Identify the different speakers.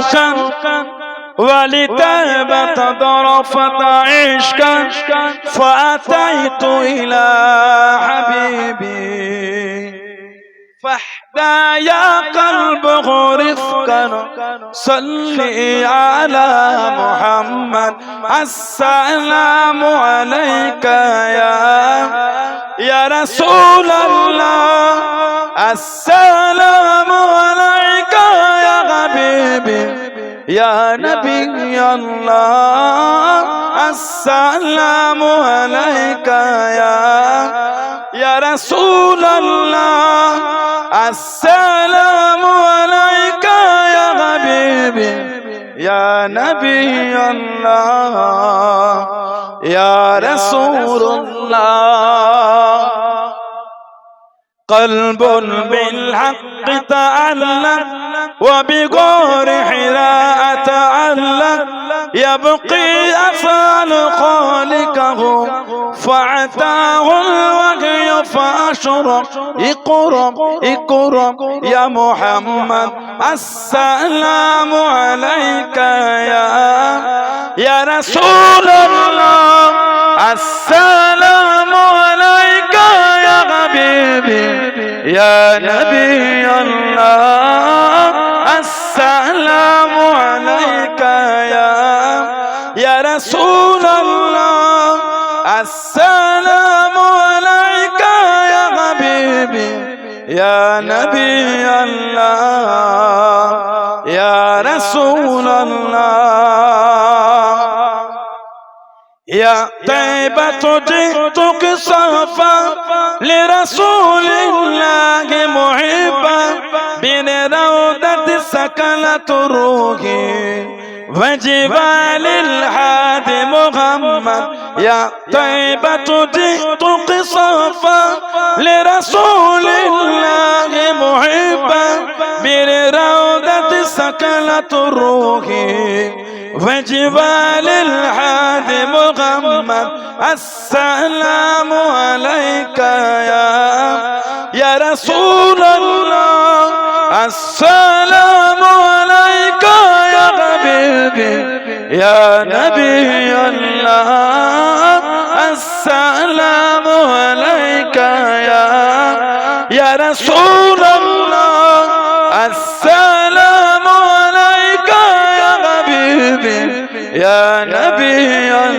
Speaker 1: شوقا ولتهبط ضرفة عشقا فأتيت إلى حبيبي فاحدى يا قلبه رفقا صلي على محمد السلام عليك يا رسول الله السلام عليك يا حبيبي يا نبي الله السلام عليك يا رسول الله السلام عليك يا حبيبي يا نبي الله يا رسول الله قلب بالحق تعلق وبغور حراء تعلق يبقي أفعال خالقه فأتاه الوحي فأشرق اقرأ اقرأ يا محمد السلام عليك يا رسول الله السلام عليك يا حبيبي يا نبي الله السلام عليك يا رسول الله السلام عليك يا حبيبي يا نبي الله يا رسول الله يا طيبة جئتك صفا لرسول الله محبا بين روضة سكنت روحي وجبال الحادي محمد يا طيبة جئتك صفا لرسول الله محبا بين روضة سكنت روحي وجبال الحادي محمد السلام عليك يا رسول الله السلام عليك يا حبيبي يا نبي الله السلام عليك يا رسول الله السلام عليك يا حبيبي يا نبي الله